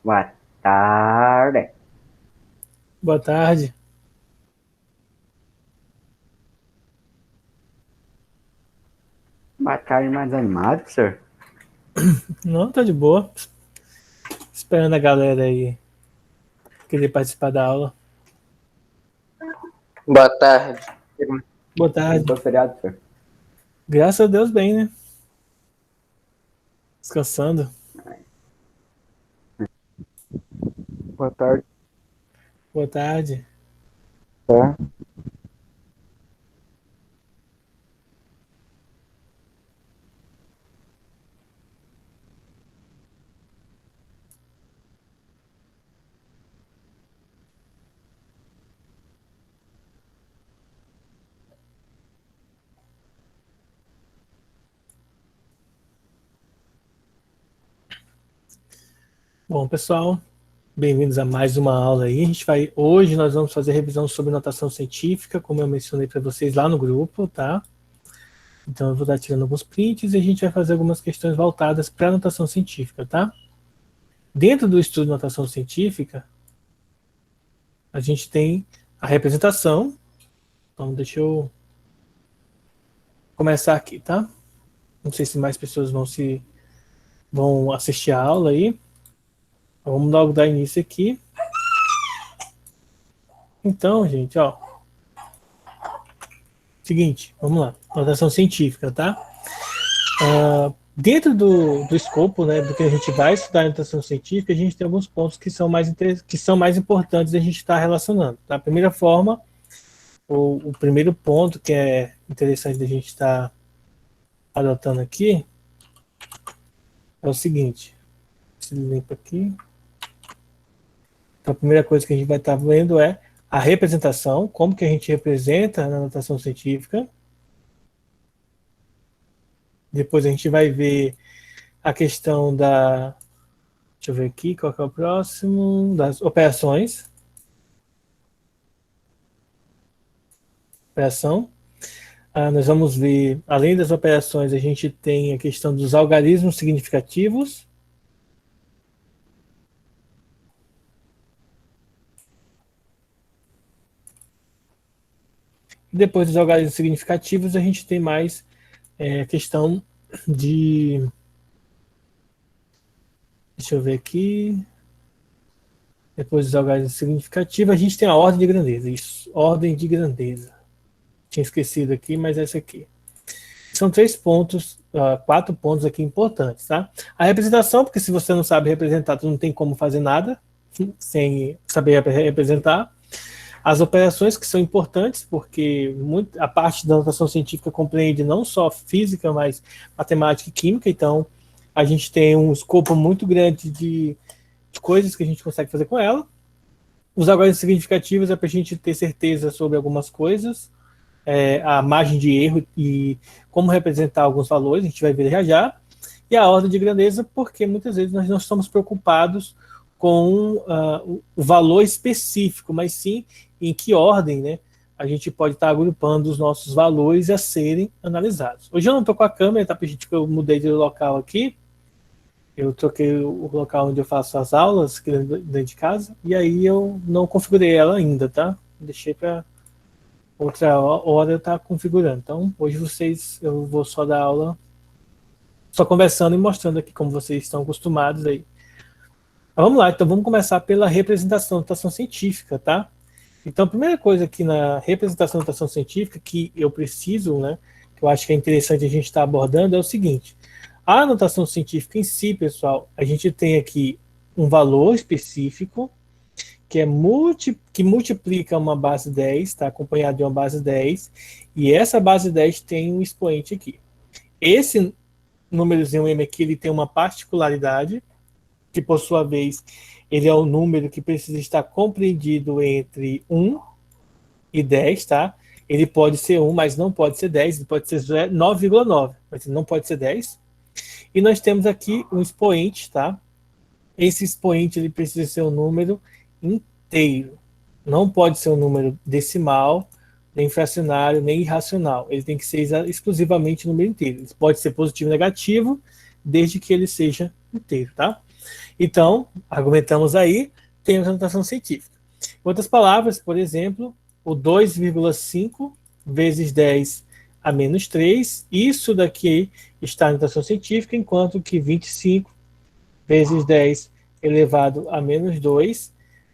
Boa tarde. Boa tarde. Boa tarde, mais animado, senhor? Não, tá de boa. Esperando a galera aí querer participar da aula. Boa tarde. Boa Como tarde. foi o feriado, senhor? Graças a Deus, bem, né? Descansando. Boa tarde. Boa tarde. Tá? Bom, pessoal, bem-vindos a mais uma aula aí. Hoje nós vamos fazer revisão sobre notação científica, como eu mencionei para vocês lá no grupo, tá? Então eu vou estar tirando alguns prints e a gente vai fazer algumas questões voltadas para a notação científica, tá? Dentro do estudo de notação científica, a gente tem a representação. Então deixa eu começar aqui, tá? Não sei se mais pessoas vão assistir a aula aí. Vamos logo dar início aqui. Então, gente, ó. Seguinte, vamos lá. Notação científica, tá? Dentro do escopo, né, do que a gente vai estudar em notação científica, a gente tem alguns pontos que são mais importantes a gente estar relacionando. Tá? A primeira forma, o primeiro ponto que é interessante da gente estar adotando aqui é o seguinte. Se limpa aqui. Então, a primeira coisa que a gente vai estar vendo é a representação, como que a gente representa na notação científica. Depois a gente vai ver a questão da. Deixa eu ver aqui, qual que é o próximo? Das operações. Operação. Nós vamos ver, além das operações, a gente tem a questão dos algarismos significativos. E depois dos algarismos significativos, a gente tem mais a questão de. Deixa eu ver aqui. Depois dos algarismos significativos, a gente tem a ordem de grandeza. Isso, ordem de grandeza. Tinha esquecido aqui, mas essa aqui. São três pontos, quatro pontos aqui importantes, tá? A representação, porque se você não sabe representar, tu não tem como fazer nada sem saber representar. As operações que são importantes, porque a parte da notação científica compreende não só física, mas matemática e química, então a gente tem um escopo muito grande de coisas que a gente consegue fazer com ela. Os algoritmos significativos é para a gente ter certeza sobre algumas coisas, a margem de erro e como representar alguns valores, a gente vai ver já já. E a ordem de grandeza, porque muitas vezes nós não estamos preocupados com o valor específico, mas sim em que ordem, né, a gente pode estar agrupando os nossos valores a serem analisados. Hoje eu não estou com a câmera, tá, gente, que eu mudei de local aqui, eu troquei o local onde eu faço as aulas, aqui dentro de casa, e aí eu não configurei ela ainda, tá? Deixei para outra hora eu estar configurando. Então, hoje eu vou só dar aula, só conversando e mostrando aqui como vocês estão acostumados aí. Mas vamos lá, então vamos começar pela representação da notação científica, tá? Então, a primeira coisa aqui na representação da notação científica que eu preciso, né, que eu acho que é interessante a gente estar abordando é o seguinte. A notação científica em si, pessoal, a gente tem aqui um valor específico que que multiplica uma base 10, está acompanhado de uma base 10, e essa base 10 tem um expoente aqui. Esse númerozinho M aqui, ele tem uma particularidade, que por sua vez, ele é o número que precisa estar compreendido entre 1 e 10, tá? Ele pode ser 1, mas não pode ser 10, ele pode ser 9,9, mas ele não pode ser 10. E nós temos aqui um expoente, tá? Esse expoente ele precisa ser um número inteiro. Não pode ser um número decimal, nem fracionário, nem irracional. Ele tem que ser exclusivamente um número inteiro. Ele pode ser positivo ou negativo, desde que ele seja inteiro, tá? Então, argumentamos aí, temos a notação científica. Em outras palavras, por exemplo, o 2,5 vezes 10 a menos 3, isso daqui está na notação científica, enquanto que 25 vezes 10 elevado a menos 2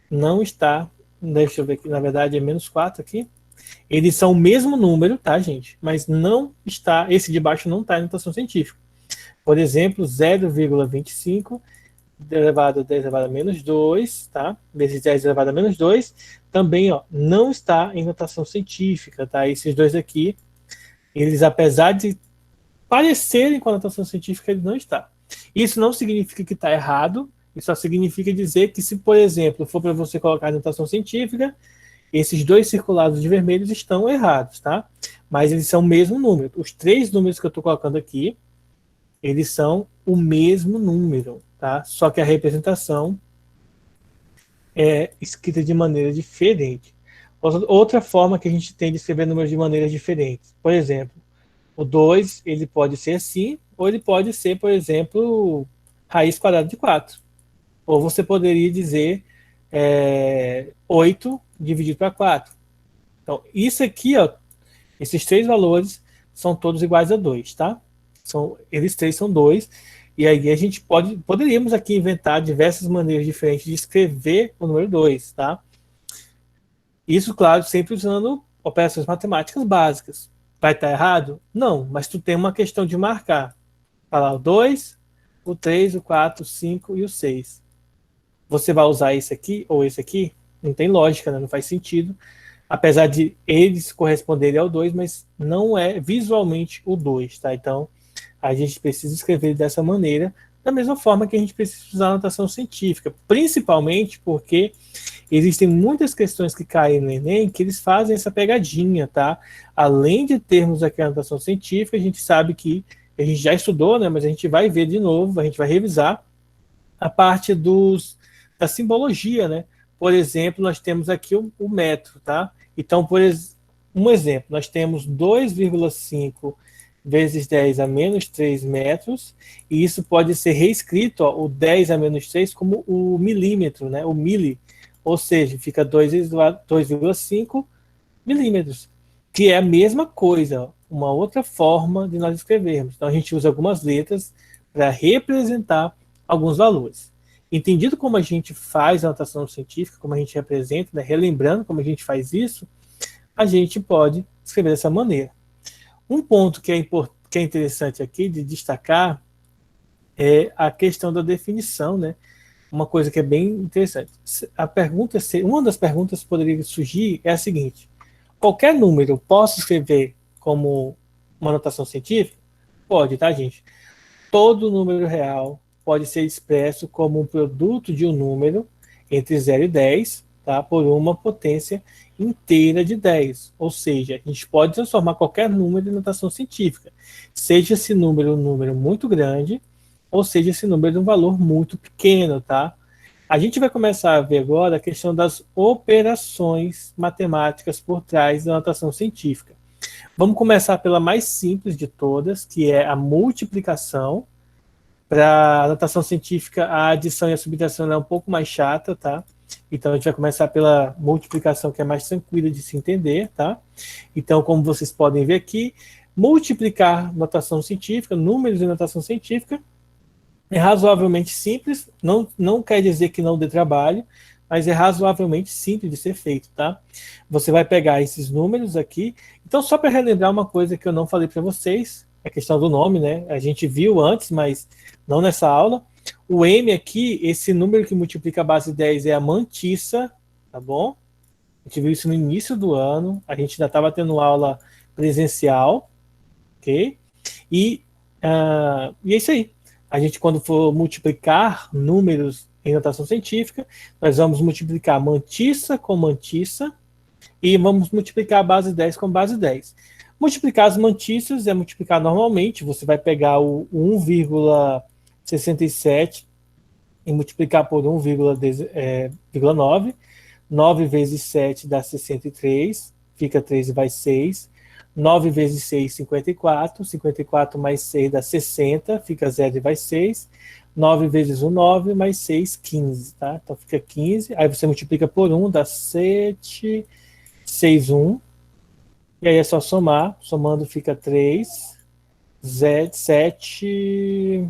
não está, deixa eu ver aqui, na verdade é menos 4 aqui. Eles são o mesmo número, tá, gente? Mas não está, esse de baixo não está em notação científica. Por exemplo, 0,25 elevado a 10 elevado a menos 2, tá? Vezes 10 elevado a menos 2, também, ó, não está em notação científica, tá? Esses dois aqui, eles, apesar de parecerem com a notação científica, eles não estão. Isso não significa que está errado, isso só significa dizer que se, por exemplo, for para você colocar a notação científica, esses dois circulados de vermelhos estão errados, tá? Mas eles são o mesmo número. Os três números que eu estou colocando aqui, eles são o mesmo número, tá? Só que a representação é escrita de maneira diferente. Outra forma que a gente tem de escrever números de maneiras diferentes. Por exemplo, o 2, ele pode ser assim, ou ele pode ser, por exemplo, raiz quadrada de 4. Ou você poderia dizer 8 dividido para 4. Então, isso aqui, ó, esses três valores são todos iguais a 2, tá? Eles três são 2. E aí a gente poderíamos aqui inventar diversas maneiras diferentes de escrever o número 2, tá? Isso, claro, sempre usando operações matemáticas básicas. Vai estar errado? Não, mas tu tem uma questão de marcar. Falar o 2, o 3, o 4, o 5 e o 6. Você vai usar esse aqui ou esse aqui? Não tem lógica, né? Não faz sentido. Apesar de eles corresponderem ao 2, mas não é visualmente o 2, tá? Então, a gente precisa escrever dessa maneira, da mesma forma que a gente precisa usar a notação científica, principalmente porque existem muitas questões que caem no Enem que eles fazem essa pegadinha, tá? Além de termos aqui a notação científica, a gente sabe que a gente já estudou, né? Mas a gente vai ver de novo, a gente vai revisar a parte da simbologia, né? Por exemplo, nós temos aqui o metro, tá? Então, um exemplo, nós temos 2,5 vezes 10 a menos 3 metros, e isso pode ser reescrito, ó, o 10 a menos 3 como o milímetro, né? O mili, ou seja, fica 2,5 milímetros, que é a mesma coisa, ó, uma outra forma de nós escrevermos. Então, a gente usa algumas letras para representar alguns valores. Entendido como a gente faz a notação científica, como a gente representa, né? Relembrando como a gente faz isso, a gente pode escrever dessa maneira. Um ponto que é interessante aqui de destacar é a questão da definição, né? Uma coisa que é bem interessante. Uma das perguntas que poderia surgir é a seguinte: qualquer número eu posso escrever como uma notação científica? Pode, tá, gente? Todo número real pode ser expresso como um produto de um número entre 0 e 10, tá, por uma potência inteira de 10. Ou seja, a gente pode transformar qualquer número em notação científica, seja esse número um número muito grande, ou seja esse número um valor muito pequeno, tá? A gente vai começar a ver agora a questão das operações matemáticas por trás da notação científica. Vamos começar pela mais simples de todas, que é a multiplicação. Para a notação científica, a adição e a subtração é um pouco mais chata, tá? Então, a gente vai começar pela multiplicação, que é mais tranquila de se entender, tá? Então, como vocês podem ver aqui, multiplicar notação científica, números de notação científica, é razoavelmente simples, não quer dizer que não dê trabalho, mas é razoavelmente simples de ser feito, tá? Você vai pegar esses números aqui. Então, só para relembrar uma coisa que eu não falei para vocês, a questão do nome, né? A gente viu antes, mas não nessa aula. O M aqui, esse número que multiplica a base 10 é a mantissa, tá bom? A gente viu isso no início do ano, a gente ainda estava tendo aula presencial, ok? E é isso aí. A gente, quando for multiplicar números em notação científica, nós vamos multiplicar mantissa com mantissa e vamos multiplicar a base 10 com base 10. Multiplicar as mantissas é multiplicar normalmente, você vai pegar o 1,67 e multiplicar por 1,9. 9 vezes 7 dá 63, fica 3 e vai 6. 9 vezes 6, 54. 54 mais 6 dá 60, fica 0 e vai 6. 9 vezes 1, 9, mais 6, 15, tá? Então fica 15, aí você multiplica por 1, dá 7, 6, 1, e aí é só somar, somando fica 3, 7,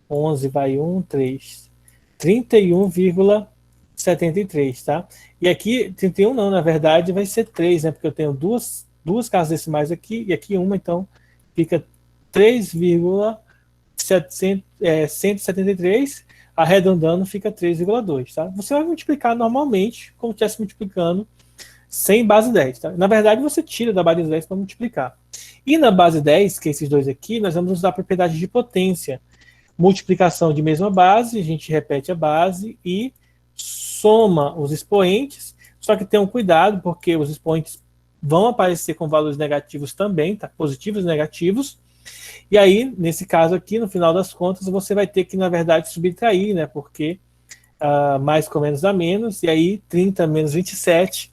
11 vai 1, 3, 31,73, tá? E aqui, 31 não, na verdade vai ser 3, né? Porque eu tenho duas casas decimais aqui e aqui uma, então fica 3,173, arredondando fica 3,2, tá? Você vai multiplicar normalmente, como se estivesse multiplicando sem base 10, tá? Na verdade, você tira da base 10 para multiplicar. E na base 10, que é esses dois aqui, nós vamos usar a propriedade de potência. Multiplicação de mesma base, a gente repete a base e soma os expoentes, só que tenham cuidado, porque os expoentes vão aparecer com valores negativos também, tá? Positivos e negativos. E aí, nesse caso aqui, no final das contas, você vai ter que, na verdade, subtrair, né? Porque mais com menos dá menos, e aí 30 menos 27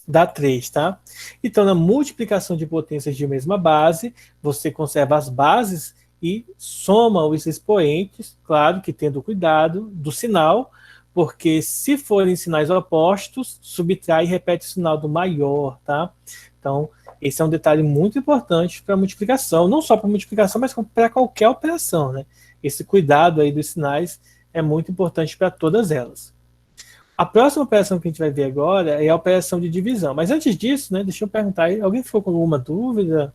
dá 3, tá? Então, na multiplicação de potências de mesma base, você conserva as bases e soma os expoentes, claro que tendo cuidado do sinal, porque se forem sinais opostos, subtrai e repete o sinal do maior, tá? Então, esse é um detalhe muito importante para multiplicação, não só para multiplicação, mas para qualquer operação, né? Esse cuidado aí dos sinais é muito importante para todas elas. A próxima operação que a gente vai ver agora é a operação de divisão. Mas antes disso, né, deixa eu perguntar aí, alguém ficou com alguma dúvida?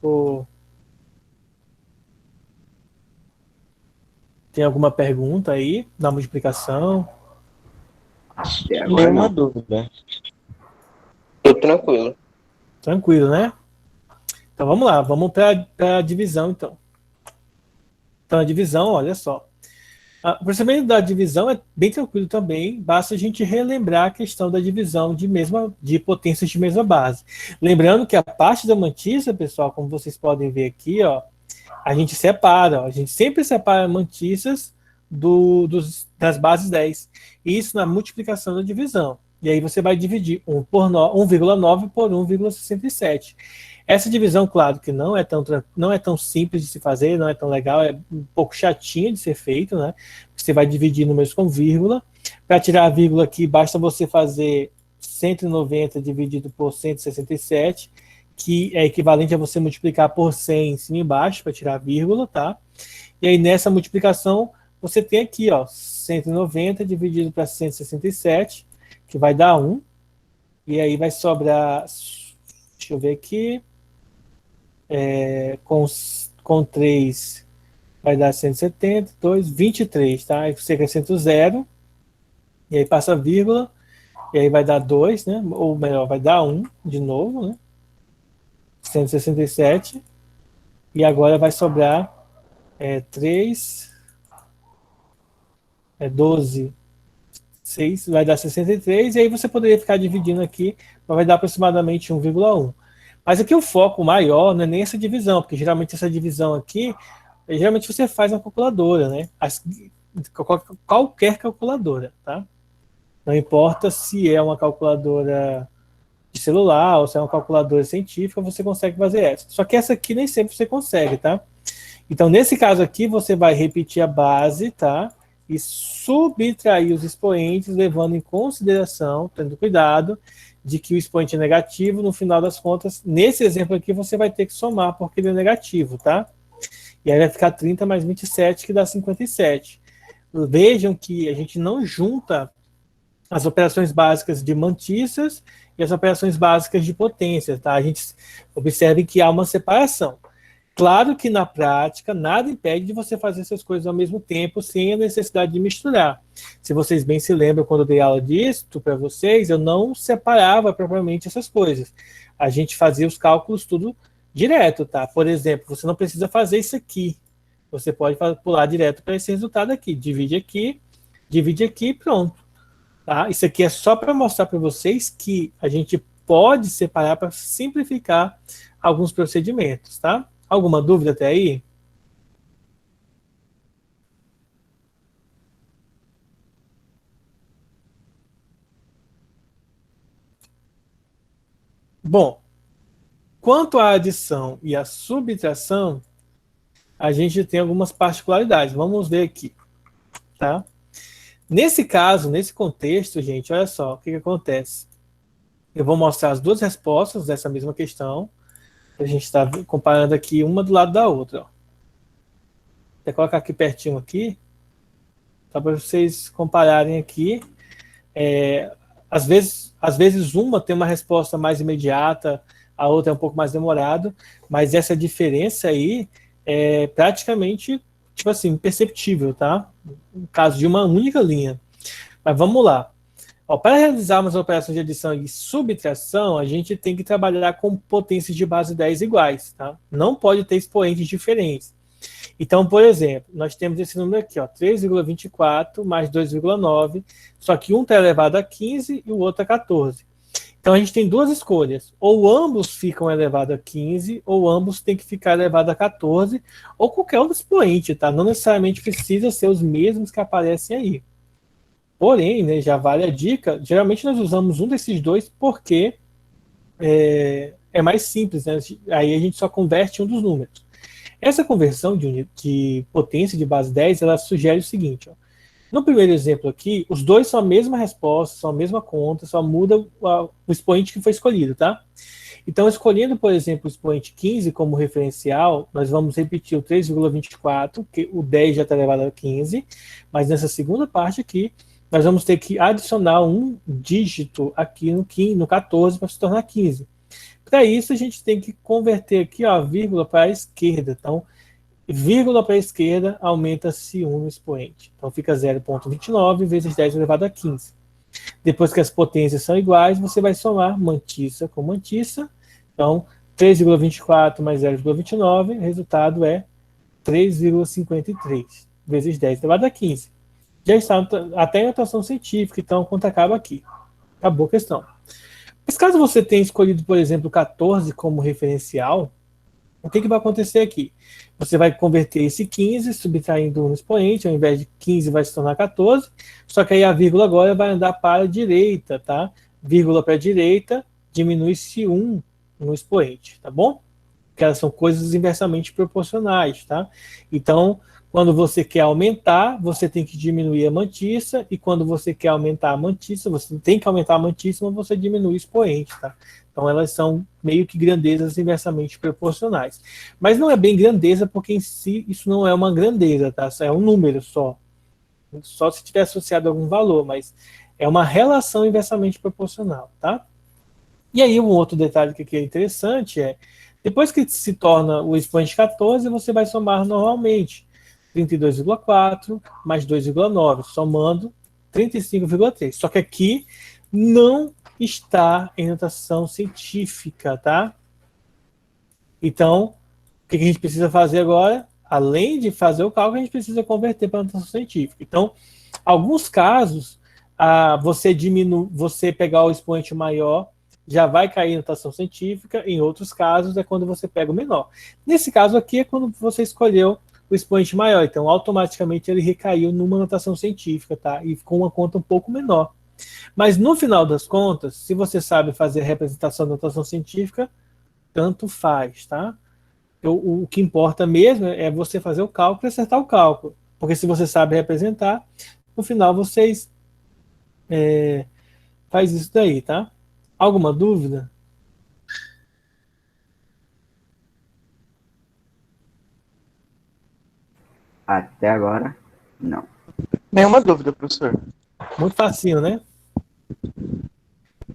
Ou tem alguma pergunta aí na multiplicação? Até agora Nenhuma não. dúvida. Tô tranquilo. Tranquilo, né? Então vamos lá, vamos para a divisão então. Então a divisão, olha só. O procedimento da divisão é bem tranquilo também, basta a gente relembrar a questão da divisão de potências de mesma base. Lembrando que a parte da mantissa, pessoal, como vocês podem ver aqui, ó, a gente separa, ó, a gente sempre separa mantissas das bases 10. Isso na multiplicação da divisão. E aí você vai dividir 1,9 por 1,67. Essa divisão, claro, que não é tão simples de se fazer, não é tão legal, é um pouco chatinha de ser feito, né? Você vai dividir números com vírgula. Para tirar a vírgula aqui, basta você fazer 190 dividido por 167, que é equivalente a você multiplicar por 100 em cima e embaixo, para tirar a vírgula, tá? E aí nessa multiplicação, você tem aqui, ó, 190 dividido para 167, que vai dar 1. E aí vai sobrar, deixa eu ver aqui, com 3 vai dar 170, 2, 23, tá? Aí você acrescenta o 0, e aí passa a vírgula, e aí vai dar 2, né? Ou melhor, vai dar 1 de novo, né? 167, e agora vai sobrar 3, 12, 6, vai dar 63, e aí você poderia ficar dividindo aqui, mas vai dar aproximadamente 1,1. Mas aqui o foco maior não é nem essa divisão, porque geralmente essa divisão aqui, geralmente você faz na calculadora, né? Qualquer calculadora, tá? Não importa se é uma calculadora de celular ou se é uma calculadora científica, você consegue fazer essa. Só que essa aqui nem sempre você consegue, tá? Então, nesse caso aqui, você vai repetir a base, tá? E subtrair os expoentes, levando em consideração, tendo cuidado, de que o expoente é negativo, no final das contas, nesse exemplo aqui, você vai ter que somar, porque ele é negativo, tá? E aí vai ficar 30 mais 27, que dá 57. Vejam que a gente não junta as operações básicas de mantissas e as operações básicas de potência, tá? A gente observe que há uma separação. Claro que na prática, nada impede de você fazer essas coisas ao mesmo tempo, sem a necessidade de misturar. Se vocês bem se lembram, quando eu dei aula disso para vocês, eu não separava propriamente essas coisas. A gente fazia os cálculos tudo direto, tá? Por exemplo, você não precisa fazer isso aqui. Você pode pular direto para esse resultado aqui. Divide aqui e pronto. Tá? Isso aqui é só para mostrar para vocês que a gente pode separar para simplificar alguns procedimentos, tá? Alguma dúvida até aí? Bom, quanto à adição e à subtração, a gente tem algumas particularidades. Vamos ver aqui, tá? Nesse caso, nesse contexto, gente, olha só o que acontece. Eu vou mostrar as duas respostas dessa mesma questão. A gente está comparando aqui uma do lado da outra. Ó. Vou colocar aqui pertinho aqui, só para vocês compararem aqui. Às vezes uma tem uma resposta mais imediata, a outra é um pouco mais demorado, mas essa diferença aí é praticamente, tipo assim, imperceptível, tá? No caso de uma única linha. Mas vamos lá. Ó, para realizarmos a operação de adição e subtração, a gente tem que trabalhar com potências de base 10 iguais, tá? Não pode ter expoentes diferentes. Então, por exemplo, nós temos esse número aqui, ó, 3,24 mais 2,9, só que um está elevado a 15 e o outro a 14. Então, a gente tem duas escolhas. Ou ambos ficam elevados a 15, ou ambos têm que ficar elevados a 14, ou qualquer outro expoente, tá? Não necessariamente precisa ser os mesmos que aparecem aí. Porém, né, já vale a dica, geralmente nós usamos um desses dois porque é mais simples, né? Aí a gente só converte um dos números. Essa conversão de potência de base 10, ela sugere o seguinte, ó. No primeiro exemplo aqui, os dois são a mesma resposta, são a mesma conta, só muda o expoente que foi escolhido, tá? Então, escolhendo, por exemplo, o expoente 15 como referencial, nós vamos repetir o 3,24, que o 10 já está elevado a 15, mas nessa segunda parte aqui, nós vamos ter que adicionar um dígito aqui no 14 para se tornar 15. Para isso, a gente tem que converter aqui ó, a vírgula para a esquerda. Então, vírgula para a esquerda aumenta-se 1 no expoente. Então, fica 0,29 vezes 10 elevado a 15. Depois que as potências são iguais, você vai somar mantissa com mantissa. Então, 3,24 mais 0,29, o resultado é 3,53 vezes 10 elevado a 15. Já está até em notação científica, então a conta acaba aqui. Acabou a questão. Mas caso você tenha escolhido, por exemplo, 14 como referencial, o que vai acontecer aqui? Você vai converter esse 15, subtraindo um expoente, ao invés de 15 vai se tornar 14, só que aí a vírgula agora vai andar para a direita, tá? Vírgula para a direita, diminui-se 1 no expoente, tá bom? Porque elas são coisas inversamente proporcionais, tá? Então, quando você quer aumentar, você tem que diminuir a mantissa, e quando você quer aumentar a mantissa, você tem que aumentar a mantissa, mas você diminui o expoente, tá? Então, elas são meio que grandezas inversamente proporcionais. Mas não é bem grandeza, porque em si isso não é uma grandeza, tá? É um número só. Só se tiver associado a algum valor, mas é uma relação inversamente proporcional, tá? E aí, um outro detalhe que aqui é interessante é, depois que se torna o expoente 14, você vai somar normalmente 32,4 mais 2,9, somando 35,3. Só que aqui não está em notação científica, tá? Então, o que a gente precisa fazer agora? Além de fazer o cálculo, a gente precisa converter para a notação científica. Então, alguns casos, você pegar o expoente maior, já vai cair em notação científica, em outros casos é quando você pega o menor. Nesse caso aqui é quando você escolheu o expoente maior, então automaticamente ele recaiu numa notação científica, tá? E ficou uma conta um pouco menor. Mas no final das contas, se você sabe fazer a representação da notação científica, tanto faz, tá? O que importa mesmo é você fazer o cálculo e acertar o cálculo. Porque se você sabe representar, no final vocês faz isso daí, tá? Alguma dúvida? Até agora, não. Nenhuma dúvida, professor. Muito facinho, né?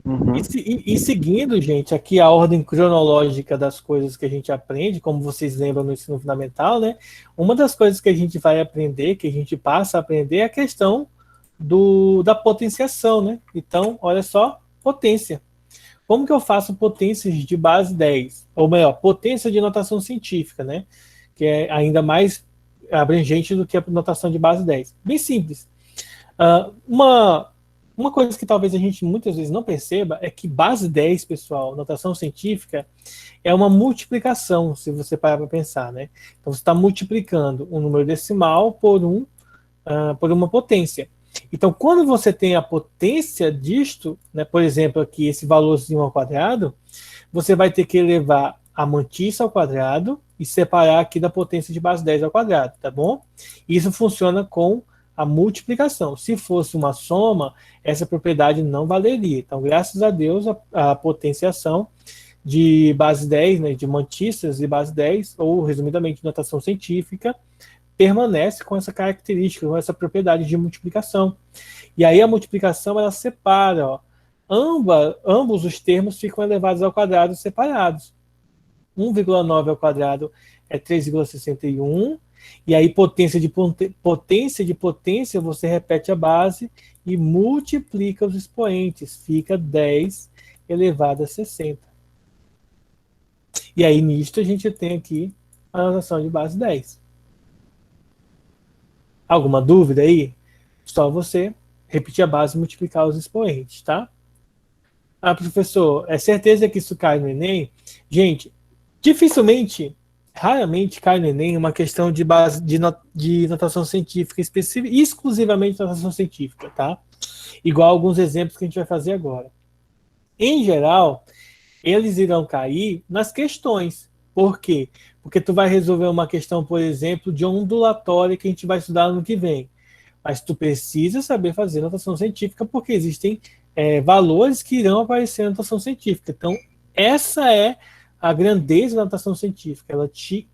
Uhum. E seguindo, gente, aqui a ordem cronológica das coisas que a gente aprende, como vocês lembram no ensino fundamental, né? Uma das coisas que a gente vai aprender, que a gente passa a aprender, é a questão da potenciação, né? Então, olha só, potência. Como que eu faço potências de base 10? Ou melhor, potência de notação científica, né? Que é ainda mais abrangente do que a notação de base 10. Bem simples. Uma coisa que talvez a gente muitas vezes não perceba é que base 10, pessoal, notação científica, é uma multiplicação, se você parar para pensar, né? Então, você está multiplicando um número decimal por uma potência. Então, quando você tem a potência disto, né, por exemplo, aqui esse valorzinho ao quadrado, você vai ter que elevar a mantissa ao quadrado e separar aqui da potência de base 10 ao quadrado, tá bom? Isso funciona com a multiplicação. Se fosse uma soma, essa propriedade não valeria. Então, graças a Deus, a potenciação de base 10, né, de mantissas de base 10, ou resumidamente notação científica, permanece com essa característica, com essa propriedade de multiplicação. E aí a multiplicação, ela separa, ó, ambos os termos ficam elevados ao quadrado separados. 1,9 ao quadrado é 3,61, e aí potência de potência, você repete a base e multiplica os expoentes, fica 10 elevado a 60. E aí nisto a gente tem aqui a notação de base 10. Alguma dúvida aí? Só você repetir a base e multiplicar os expoentes, tá? Ah, professor, é certeza que isso cai no Enem? Gente, dificilmente, raramente cai no Enem uma questão de base de notação científica específica, exclusivamente notação científica, tá? Igual alguns exemplos que a gente vai fazer agora. Em geral, eles irão cair nas questões. Por quê? Porque tu vai resolver uma questão, por exemplo, de ondulatória que a gente vai estudar no que vem. Mas tu precisa saber fazer notação científica porque existem valores que irão aparecer na notação científica. Então, essa é a grandeza da notação científica. Ela te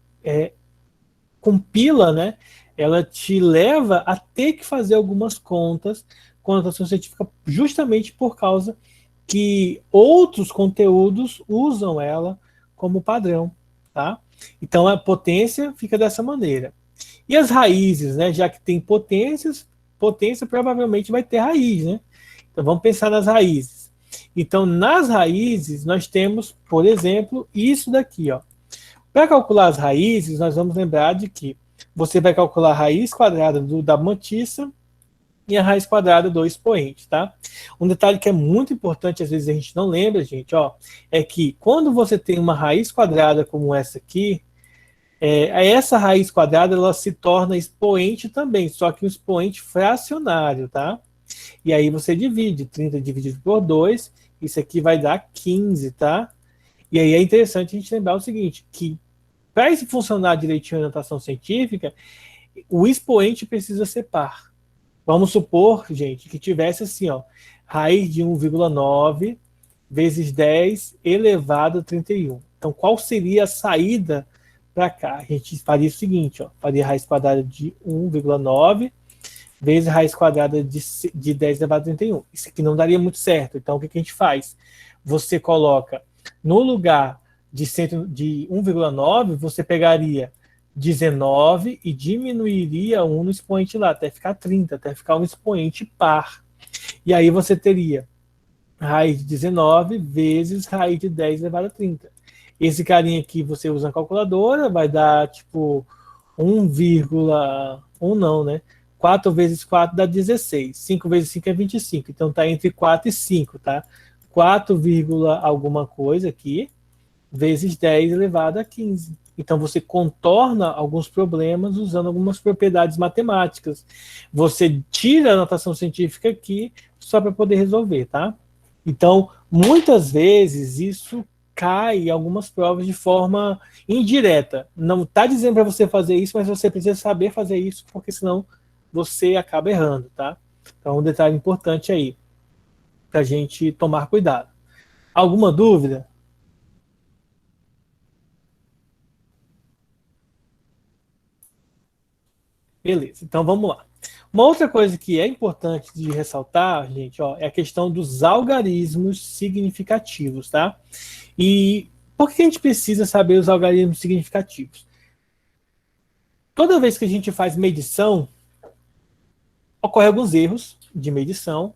compila, né? Ela te leva a ter que fazer algumas contas com a notação científica justamente por causa que outros conteúdos usam ela como padrão, tá? Então, a potência fica dessa maneira. E as raízes, né? Já que tem potência provavelmente vai ter raiz, né? Então, vamos pensar nas raízes. Então, nas raízes, nós temos, por exemplo, isso daqui, ó. Para calcular as raízes, nós vamos lembrar de que você vai calcular a raiz quadrada da mantissa e a raiz quadrada do expoente, tá? Um detalhe que é muito importante, às vezes a gente não lembra, gente, ó, é que quando você tem uma raiz quadrada como essa aqui, essa raiz quadrada, ela se torna expoente também, só que um expoente fracionário, tá? E aí você divide, 30 dividido por 2, isso aqui vai dar 15, tá? E aí é interessante a gente lembrar o seguinte, que para isso funcionar direitinho a notação científica, o expoente precisa ser par. Vamos supor, gente, que tivesse assim, ó, raiz de 1,9 vezes 10 elevado a 31. Então, qual seria a saída para cá? A gente faria o seguinte, ó, faria raiz quadrada de 1,9 vezes raiz quadrada de 10 elevado a 31. Isso aqui não daria muito certo. Então, o que a gente faz? Você coloca, no lugar de 1,9, você pegaria 19 e diminuiria 1 no expoente lá, até ficar 30, até ficar um expoente par. E aí você teria raiz de 19 vezes raiz de 10 elevado a 30. Esse carinha aqui você usa na calculadora, vai dar tipo 1,1 não, né? 4 vezes 4 dá 16. 5 vezes 5 é 25. Então está entre 4 e 5, tá? 4, alguma coisa aqui, vezes 10 elevado a 15. Então você contorna alguns problemas usando algumas propriedades matemáticas. Você tira a notação científica aqui só para poder resolver, tá? Então, muitas vezes isso cai em algumas provas de forma indireta. Não está dizendo para você fazer isso, mas você precisa saber fazer isso, porque senão você acaba errando, tá? Então, um detalhe importante aí, para a gente tomar cuidado. Alguma dúvida? Beleza, então vamos lá. Uma outra coisa que é importante de ressaltar, gente, ó, é a questão dos algarismos significativos, tá? E por que a gente precisa saber os algarismos significativos? Toda vez que a gente faz medição, ocorrem alguns erros de medição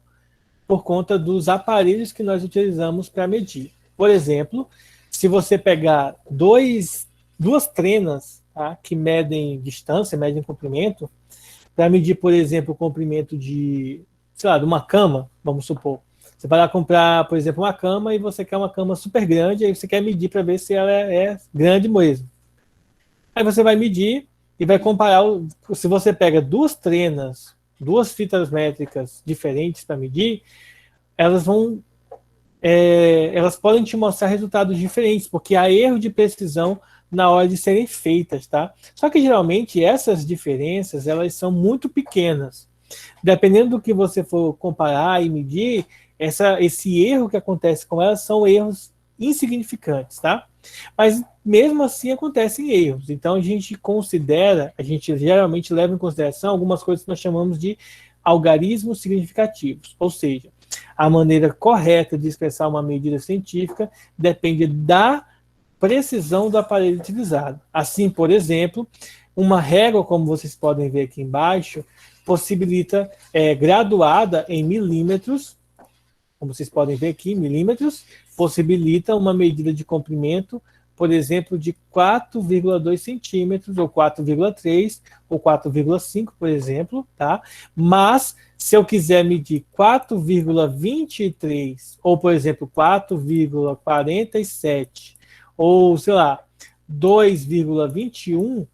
por conta dos aparelhos que nós utilizamos para medir. Por exemplo, se você pegar duas trenas, tá, que medem distância, medem comprimento, para medir, por exemplo, o comprimento de, sei lá, de uma cama, vamos supor. Você vai lá comprar, por exemplo, uma cama e você quer uma cama super grande, aí você quer medir para ver se ela é grande mesmo. Aí você vai medir e vai comparar, se você pega duas trenas, duas fitas métricas diferentes para medir, elas vão elas podem te mostrar resultados diferentes, porque há erro de precisão na hora de serem feitas, tá? Só que geralmente essas diferenças, elas são muito pequenas. Dependendo do que você for comparar e medir, esse erro que acontece com elas são erros insignificantes, tá? Mas mesmo assim acontecem erros. Então a gente geralmente leva em consideração algumas coisas que nós chamamos de algarismos significativos, ou seja, a maneira correta de expressar uma medida científica depende da precisão do aparelho utilizado. Assim, por exemplo, uma régua, como vocês podem ver aqui embaixo, possibilita, graduada em milímetros, como vocês podem ver aqui, milímetros, possibilita uma medida de comprimento, por exemplo, de 4,2 centímetros, ou 4,3, ou 4,5, por exemplo, tá? Mas, se eu quiser medir 4,23, ou, por exemplo, 4,47, ou, sei lá, 2,21,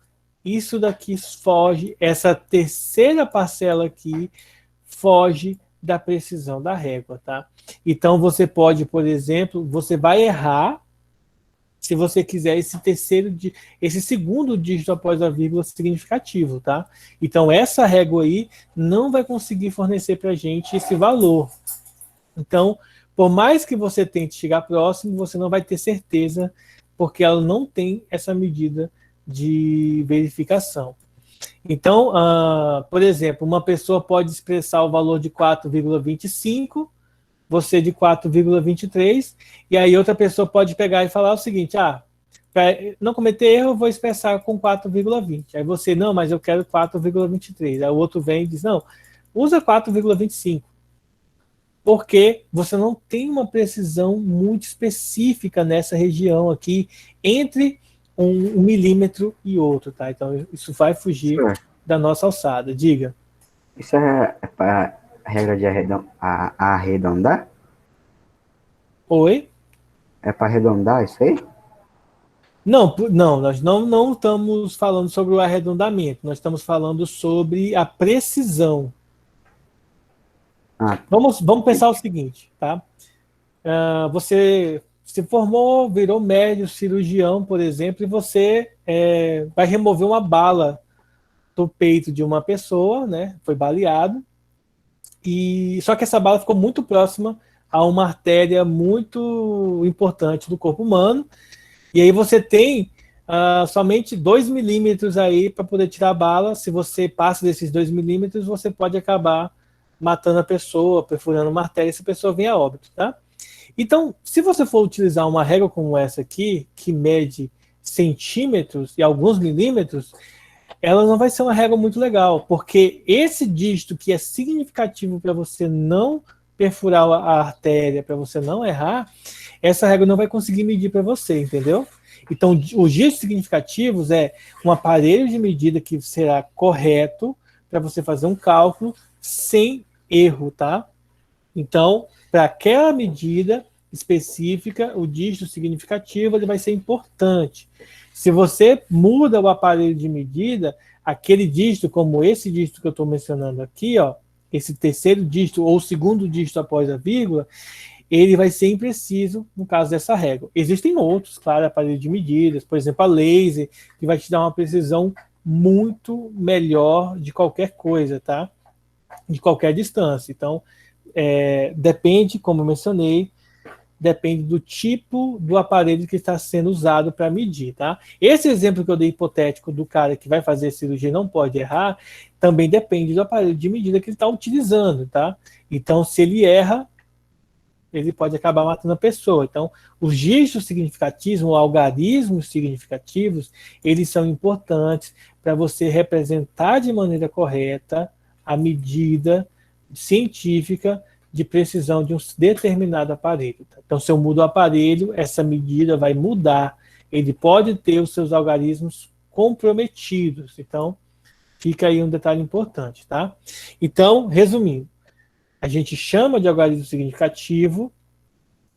isso daqui foge, essa terceira parcela aqui, foge da precisão da régua, tá? Então, você pode, por exemplo, você vai errar se você quiser esse segundo dígito após a vírgula significativo, tá? Então, essa régua aí não vai conseguir fornecer para a gente esse valor. Então, por mais que você tente chegar próximo, você não vai ter certeza, porque ela não tem essa medida de verificação. Então, por exemplo, uma pessoa pode expressar o valor de 4,25, você de 4,23, e aí outra pessoa pode pegar e falar o seguinte, para não cometer erro, eu vou expressar com 4,20. Aí você, não, mas eu quero 4,23. Aí o outro vem e diz, não, usa 4,25. Porque você não tem uma precisão muito específica nessa região aqui, entre um milímetro e outro, tá? Então, isso vai fugir da nossa alçada. Diga. Isso é para regra de arredondar? Oi? É para arredondar isso aí? Não, nós não estamos falando sobre o arredondamento, nós estamos falando sobre a precisão. Vamos pensar o seguinte, tá? Você se formou, virou médico, cirurgião, por exemplo, e você vai remover uma bala do peito de uma pessoa, né? Foi baleado, só que essa bala ficou muito próxima a uma artéria muito importante do corpo humano, e aí você tem somente 2 milímetros aí para poder tirar a bala. Se você passa desses 2 milímetros, você pode acabar matando a pessoa, perfurando uma artéria, e essa pessoa vem a óbito, tá? Então, se você for utilizar uma régua como essa aqui, que mede centímetros e alguns milímetros, ela não vai ser uma régua muito legal, porque esse dígito que é significativo para você não perfurar a artéria, para você não errar, essa régua não vai conseguir medir para você, entendeu? Então, os dígitos significativos é um aparelho de medida que será correto para você fazer um cálculo sem erro, tá? Então, para aquela medida específica, o dígito significativo ele vai ser importante. Se você muda o aparelho de medida, aquele dígito, como esse dígito que eu estou mencionando aqui, ó, esse terceiro dígito ou segundo dígito após a vírgula, ele vai ser impreciso no caso dessa régua. Existem outros, claro, aparelhos de medidas, por exemplo, a laser, que vai te dar uma precisão muito melhor de qualquer coisa, tá? De qualquer distância. Então, depende, como eu mencionei, depende do tipo do aparelho que está sendo usado para medir, tá? Esse exemplo que eu dei hipotético do cara que vai fazer cirurgia e não pode errar, também depende do aparelho de medida que ele está utilizando, tá? Então, se ele erra, ele pode acabar matando a pessoa. Então, os dígitos significativos, os algarismos significativos, eles são importantes para você representar de maneira correta a medida científica de precisão de um determinado aparelho. Então, se eu mudo o aparelho, essa medida vai mudar. Ele pode ter os seus algarismos comprometidos. Então, fica aí um detalhe importante, tá? Então, resumindo, a gente chama de algarismo significativo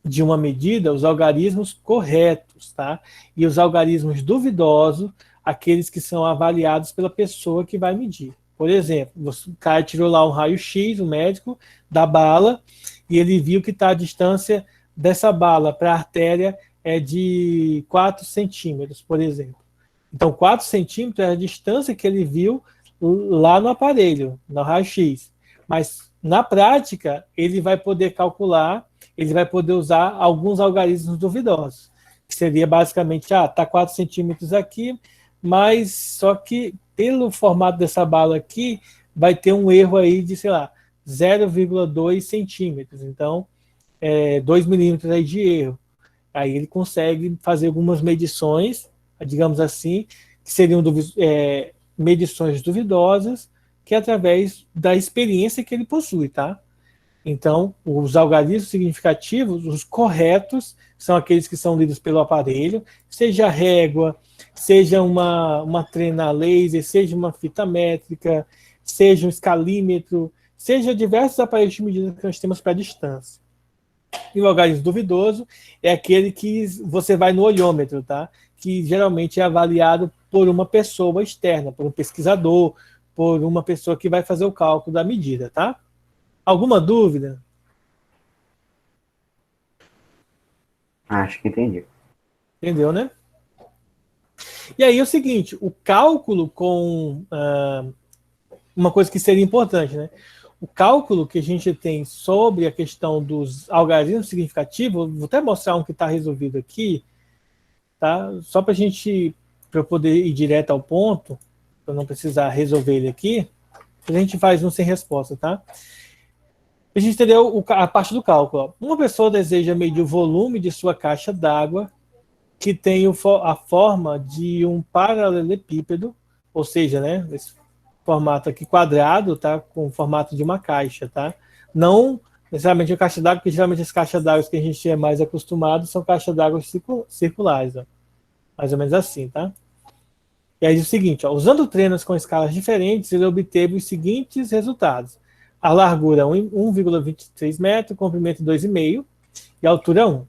de uma medida os algarismos corretos, tá? E os algarismos duvidosos, aqueles que são avaliados pela pessoa que vai medir. Por exemplo, o cara tirou lá um raio-x, o médico, da bala, e ele viu que está a distância dessa bala para a artéria é de 4 centímetros, por exemplo. Então, 4 centímetros é a distância que ele viu lá no aparelho, no raio-x. Mas, na prática, ele vai poder calcular, ele vai poder usar alguns algarismos duvidosos. Que seria basicamente, está 4 centímetros aqui, mas só que pelo formato dessa bala aqui, vai ter um erro aí de, sei lá, 0,2 centímetros. Então, 2 milímetros aí de erro. Aí ele consegue fazer algumas medições, digamos assim, que seriam medições duvidosas, que é através da experiência que ele possui, tá? Então, os algarismos significativos, os corretos, são aqueles que são lidos pelo aparelho, seja régua, seja uma trena laser, seja uma fita métrica, seja um escalímetro, seja diversos aparelhos de medida que nós temos para distância. E o algarismo duvidoso é aquele que você vai no olhômetro, tá? Que geralmente é avaliado por uma pessoa externa, por um pesquisador, por uma pessoa que vai fazer o cálculo da medida, tá? Alguma dúvida? Acho que entendi. Entendeu, né? E aí é o seguinte, o cálculo com... uma coisa que seria importante, né? O cálculo que a gente tem sobre a questão dos algarismos significativos, vou até mostrar um que está resolvido aqui, tá? Só para eu poder ir direto ao ponto, para não precisar resolver ele aqui, a gente faz um sem resposta, tá? A gente entendeu a parte do cálculo. Ó. Uma pessoa deseja medir o volume de sua caixa d'água que tem a forma de um paralelepípedo, ou seja, né, esse formato aqui quadrado, tá, com o formato de uma caixa, tá? Não necessariamente a caixa d'água, porque geralmente as caixas d'água que a gente é mais acostumado são caixas d'água circulares, ó. Mais ou menos assim, tá? E aí é o seguinte, ó, usando trenas com escalas diferentes, ele obteve os seguintes resultados. A largura 1,23 metros, comprimento 2,5 e a altura 1.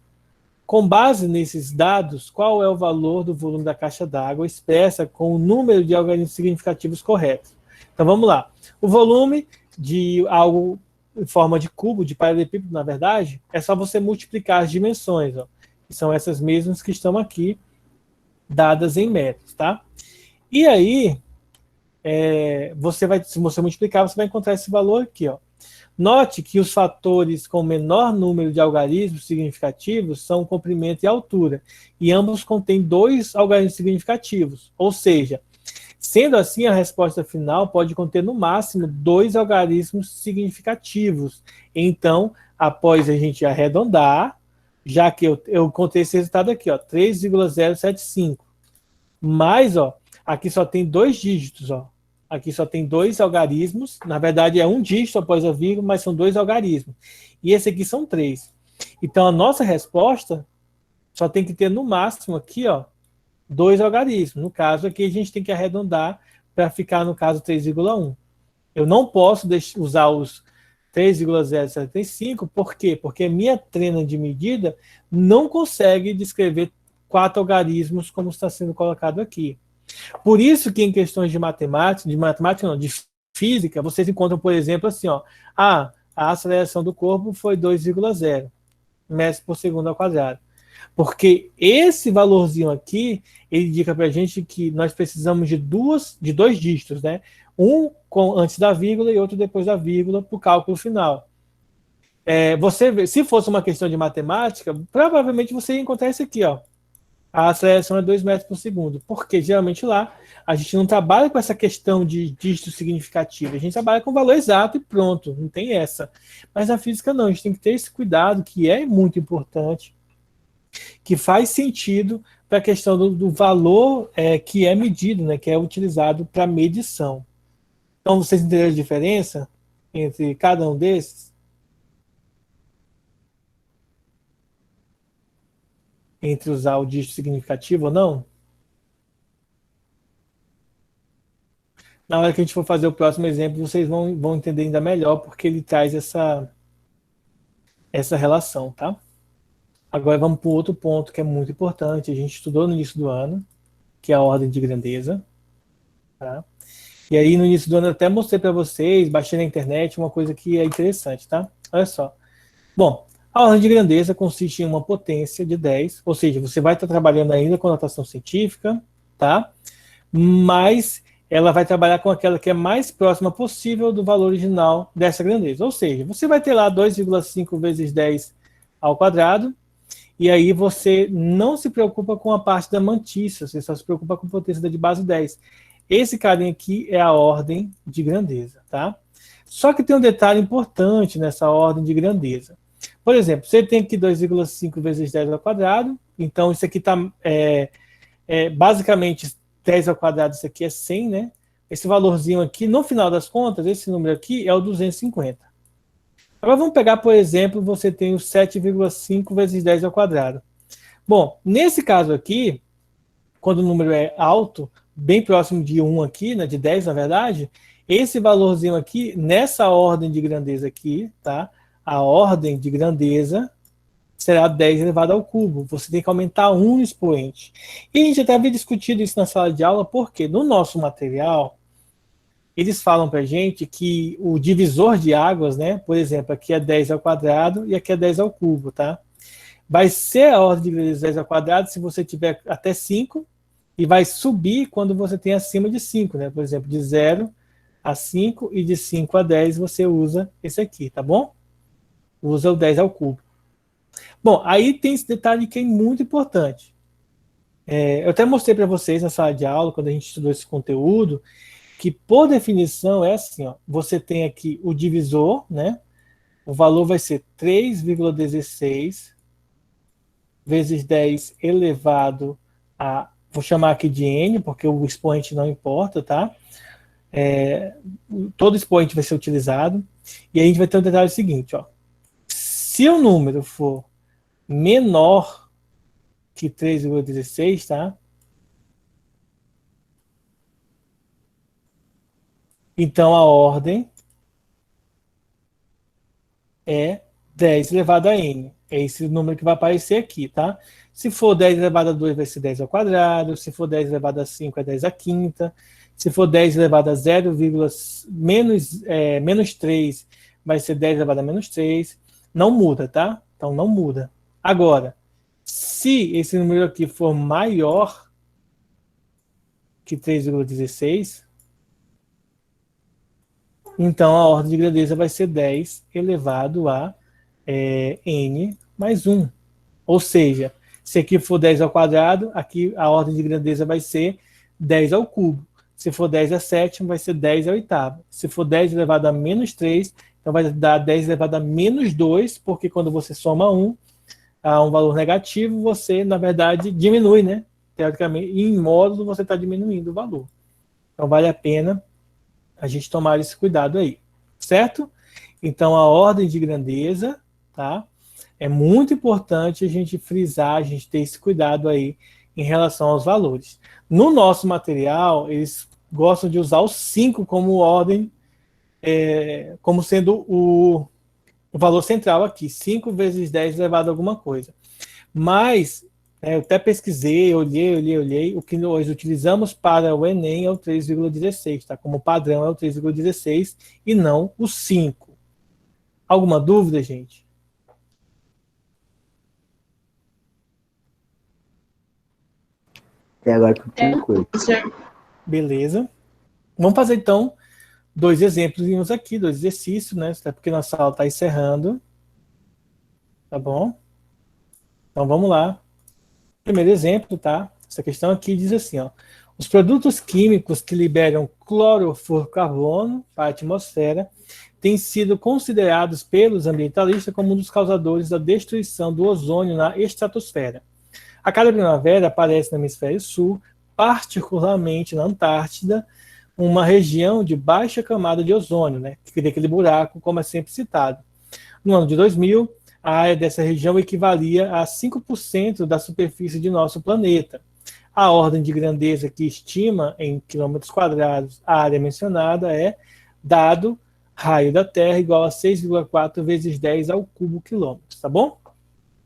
Com base nesses dados, qual é o valor do volume da caixa d'água expressa com o número de algarismos significativos corretos? Então vamos lá. O volume de algo em forma de cubo, de paralelepípedo, na verdade, é só você multiplicar as dimensões, ó, que são essas mesmas que estão aqui, dadas em metros, tá? E aí, se você multiplicar, você vai encontrar esse valor aqui, ó. Note que os fatores com menor número de algarismos significativos são o comprimento e a altura, e ambos contêm 2 algarismos significativos, ou seja, sendo assim, a resposta final pode conter no máximo 2 algarismos significativos. Então, após a gente arredondar, já que eu contei esse resultado aqui, ó, 3,075, mas, ó, aqui só tem 2 dígitos, ó. Aqui só tem 2 algarismos. Na verdade, é um dígito após a vírgula, mas são 2 algarismos. E esse aqui são 3. Então, a nossa resposta só tem que ter, no máximo, aqui, ó, 2 algarismos. No caso, aqui a gente tem que arredondar para ficar, no caso, 3,1. Eu não posso usar os 3,075. Por quê? Porque a minha trena de medida não consegue descrever 4 algarismos como está sendo colocado aqui. Por isso que em questões de matemática não, de física, vocês encontram, por exemplo, assim, ó, a aceleração do corpo foi 2,0 metros por segundo ao quadrado. Porque esse valorzinho aqui, ele indica para a gente que nós precisamos de 2 dígitos, né? Um antes da vírgula e outro depois da vírgula para o cálculo final. Se fosse uma questão de matemática, provavelmente você ia encontrar isso aqui, ó. A aceleração é 2 metros por segundo, porque geralmente lá a gente não trabalha com essa questão de dígito significativo, a gente trabalha com o valor exato e pronto, não tem essa. Mas na física não, a gente tem que ter esse cuidado, que é muito importante, que faz sentido para a questão do valor que é medido, né, que é utilizado para medição. Então vocês entenderam a diferença entre cada um desses? Entre usar o dígito significativo ou não? Na hora que a gente for fazer o próximo exemplo, vocês vão entender ainda melhor, porque ele traz essa relação, tá? Agora vamos para o outro ponto que é muito importante, a gente estudou no início do ano, que é a ordem de grandeza. Tá? E aí no início do ano eu até mostrei para vocês, baixei na internet, uma coisa que é interessante, tá? Olha só. Bom, A ordem de grandeza consiste em uma potência de 10, ou seja, você vai estar trabalhando ainda com notação científica, tá? Mas ela vai trabalhar com aquela que é mais próxima possível do valor original dessa grandeza. Ou seja, você vai ter lá 2,5 vezes 10 ao quadrado, e aí você não se preocupa com a parte da mantícia, você só se preocupa com a potência de base 10. Esse carinha aqui é a ordem de grandeza, tá? Só que tem um detalhe importante nessa ordem de grandeza. Por exemplo, você tem aqui 2,5 vezes 10 ao quadrado, então isso aqui está basicamente 10 ao quadrado, isso aqui é 100, né? Esse valorzinho aqui, no final das contas, esse número aqui é o 250. Agora vamos pegar, por exemplo, você tem o 7,5 vezes 10 ao quadrado. Bom, nesse caso aqui, quando o número é alto, bem próximo de 1 aqui, né, de 10 na verdade, esse valorzinho aqui, nessa ordem de grandeza aqui, tá? A ordem de grandeza será 10 elevado ao cubo. Você tem que aumentar um expoente. E a gente até havia discutido isso na sala de aula, porque no nosso material, eles falam para a gente que o divisor de águas, né? Por exemplo, aqui é 10 ao quadrado e aqui é 10 ao cubo, tá? Vai ser a ordem de grandeza 10 ao quadrado se você tiver até 5 e vai subir quando você tem acima de 5, né? Por exemplo, de 0 a 5 e de 5 a 10 você usa esse aqui, tá bom? Usa o 10 ao cubo. Bom, aí tem esse detalhe que é muito importante. Eu até mostrei para vocês na sala de aula, quando a gente estudou esse conteúdo, que por definição é assim, ó, você tem aqui o divisor, né? O valor vai ser 3,16 vezes 10 elevado a, vou chamar aqui de n, porque o expoente não importa, tá? Todo expoente vai ser utilizado. E a gente vai ter um detalhe seguinte, ó. Se o número for menor que 3,16, tá? Então a ordem é 10 elevado a n. É esse número que vai aparecer aqui, tá? Se for 10 elevado a 2, vai ser 10 ao quadrado. Se for 10 elevado a 5, é 10 à quinta. Se for 10 elevado a 0, menos 3, vai ser 10 elevado a menos 3. Não muda, tá? Então não muda. Agora, se esse número aqui for maior que 3,16, então a ordem de grandeza vai ser 10 elevado a n mais 1. Ou seja, se aqui for 10 ao quadrado, aqui a ordem de grandeza vai ser 10 ao cubo. Se for 10 a sétima, vai ser 10 ao oitavo. Se for 10 elevado a menos 3, então vai dar 10 elevado a menos 2, porque quando você soma 1 a um valor negativo, você, na verdade, diminui, né? Teoricamente, em módulo, você está diminuindo o valor. Então, vale a pena a gente tomar esse cuidado aí, certo? Então, a ordem de grandeza, tá? É muito importante a gente frisar, a gente ter esse cuidado aí em relação aos valores. No nosso material, eles gostam de usar o 5 como ordem, como sendo o valor central aqui, 5 vezes 10 elevado a alguma coisa. Mas, eu até pesquisei, olhei, o que nós utilizamos para o Enem é o 3,16, tá? Como padrão é o 3,16 e não o 5. Alguma dúvida, gente? Até agora tudo tranquilo. Beleza. Vamos fazer, então, 2 exemplos aqui, 2 exercícios, né? Até porque nossa aula está encerrando. Tá bom? Então, vamos lá. Primeiro exemplo, tá? Essa questão aqui diz assim, ó. Os produtos químicos que liberam clorofluorcarbono para a atmosfera têm sido considerados pelos ambientalistas como um dos causadores da destruição do ozônio na estratosfera. A cada primavera aparece no hemisfério sul, particularmente na Antártida, uma região de baixa camada de ozônio, né? Que cria aquele buraco, como é sempre citado. No ano de 2000, a área dessa região equivalia a 5% da superfície de nosso planeta. A ordem de grandeza que estima em quilômetros quadrados a área mencionada é dado raio da Terra igual a 6,4 vezes 10 ao cubo quilômetros, tá bom?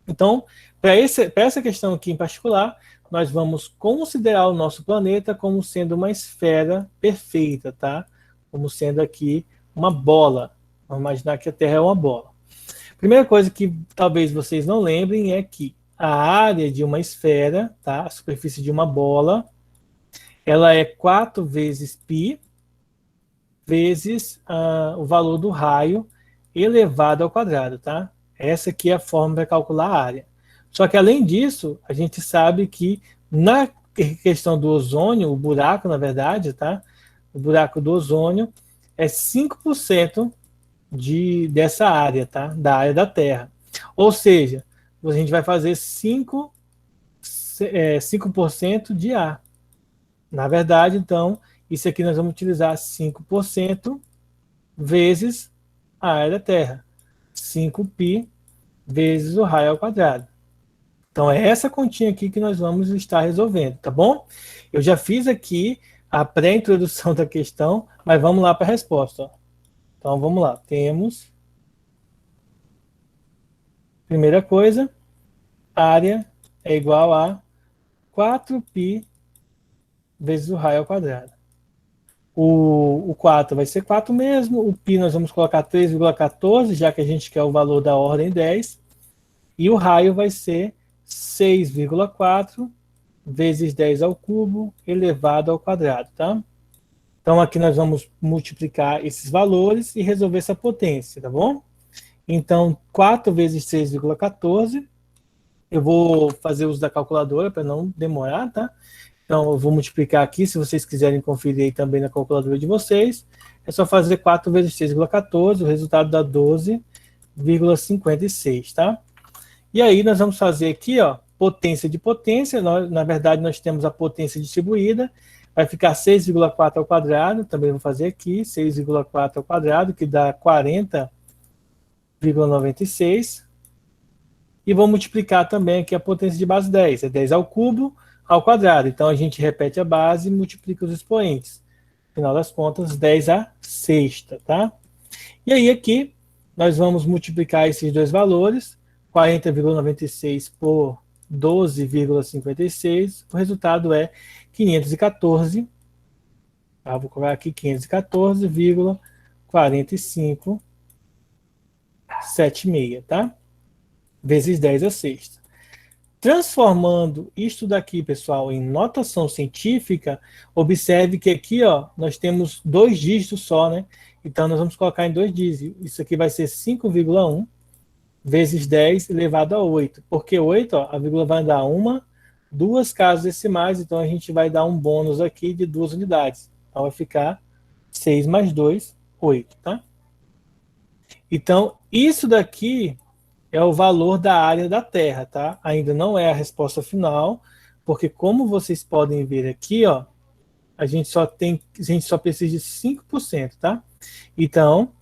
Então, para essa questão aqui em particular, nós vamos considerar o nosso planeta como sendo uma esfera perfeita, tá? Como sendo aqui uma bola. Vamos imaginar que a Terra é uma bola. Primeira coisa que talvez vocês não lembrem é que a área de uma esfera, tá? A superfície de uma bola, ela é 4 vezes π vezes o valor do raio elevado ao quadrado, tá? Essa aqui é a forma para calcular a área. Só que além disso, a gente sabe que na questão do ozônio, o buraco, na verdade, tá? O buraco do ozônio é 5% dessa área, tá? Da área da Terra. Ou seja, a gente vai fazer 5% de ar. Na verdade, então, isso aqui nós vamos utilizar 5% vezes a área da Terra. 5π vezes o raio ao quadrado. Então, é essa continha aqui que nós vamos estar resolvendo, tá bom? Eu já fiz aqui a pré-introdução da questão, mas vamos lá para a resposta. Ó. Então, vamos lá. Temos, primeira coisa, área é igual a 4π vezes o raio ao quadrado. O 4 vai ser 4 mesmo, o π nós vamos colocar 3,14, já que a gente quer o valor da ordem 10, e o raio vai ser 6,4 vezes 10 ao cubo elevado ao quadrado, tá? Então aqui nós vamos multiplicar esses valores e resolver essa potência, tá bom? Então 4 vezes 6,14, eu vou fazer uso da calculadora para não demorar, tá? Então, eu vou multiplicar aqui, se vocês quiserem conferir aí também na calculadora de vocês. É só fazer 4 vezes 6,14, o resultado dá 12,56, tá? E aí, nós vamos fazer aqui, ó, potência de potência. Na verdade, nós temos a potência distribuída. Vai ficar 6,4 ao quadrado, também vou fazer aqui, 6,4 ao quadrado, que dá 40,96. E vou multiplicar também aqui a potência de base 10. É 10 ao cubo, ao quadrado. Então, a gente repete a base e multiplica os expoentes. Final das contas, 10 à sexta, tá? E aí, aqui, nós vamos multiplicar esses dois valores, 40,96 por 12,56. O resultado é 514. Tá? Vou colocar aqui 514,4576, tá? Vezes 10 à sexta. Transformando isto daqui, pessoal, em notação científica, observe que aqui, ó, nós temos 2 dígitos só, né? Então, nós vamos colocar em 2 dígitos. Isso aqui vai ser 5,1 vezes 10 elevado a 8. Porque 8, ó, a vírgula vai dar 2 casas decimais, então a gente vai dar um bônus aqui de 2 unidades. Então, vai ficar 6 mais 2, 8, tá? Então, isso daqui é o valor da área da Terra, tá? Ainda não é a resposta final, porque como vocês podem ver aqui, ó, a gente só precisa de 5%, tá? Então,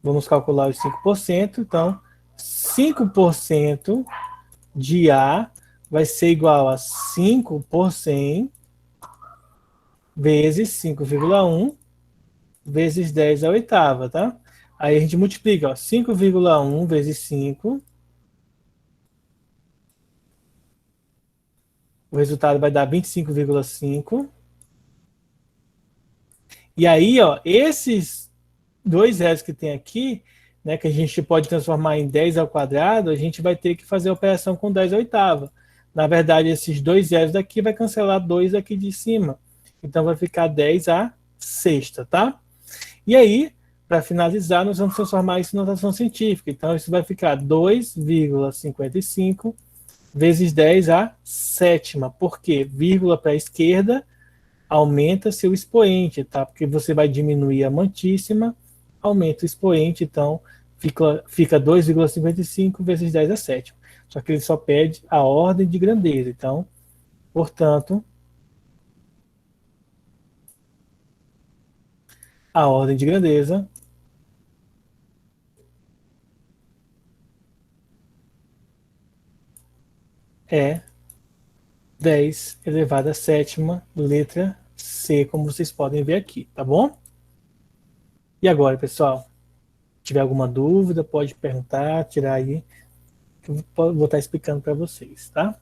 vamos calcular os 5%. Então, 5% de A vai ser igual a 5 por 100 vezes 5,1 vezes 10 à oitava, tá? Aí a gente multiplica, ó, 5,1 vezes 5. O resultado vai dar 25,5. E aí, ó, esses 2 zeros que tem aqui, né, que a gente pode transformar em 10 ao quadrado, a gente vai ter que fazer a operação com 10 à oitava. Na verdade, esses 2 zeros daqui vai cancelar 2 aqui de cima. Então, vai ficar 10 à sexta, tá? E aí, para finalizar, nós vamos transformar isso em notação científica. Então, isso vai ficar 2,55 vezes 10 à sétima. Por quê? Vírgula para a esquerda aumenta seu expoente, tá? Porque você vai diminuir a mantíssima, aumenta o expoente, então fica 2,55 vezes 10 à sétima. Só que ele só pede a ordem de grandeza. Então, portanto, a ordem de grandeza é 10 elevado à sétima, letra C, como vocês podem ver aqui, tá bom? E agora, pessoal? Se tiver alguma dúvida, pode perguntar, tirar aí, que eu vou estar explicando para vocês, tá?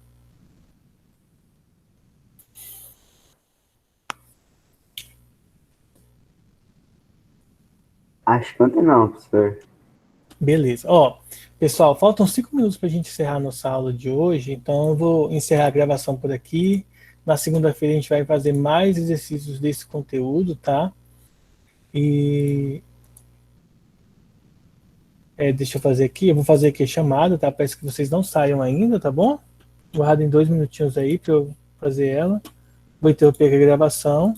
Acho que ontem não, professor. Beleza. Ó, pessoal, faltam 5 minutos para a gente encerrar nossa aula de hoje, então eu vou encerrar a gravação por aqui. Na segunda-feira a gente vai fazer mais exercícios desse conteúdo, tá? E deixa eu fazer aqui, eu vou fazer aqui a chamada, tá? Peço que vocês não saiam ainda, tá bom? Guardem 2 minutinhos aí para eu fazer ela. Vou interromper a gravação.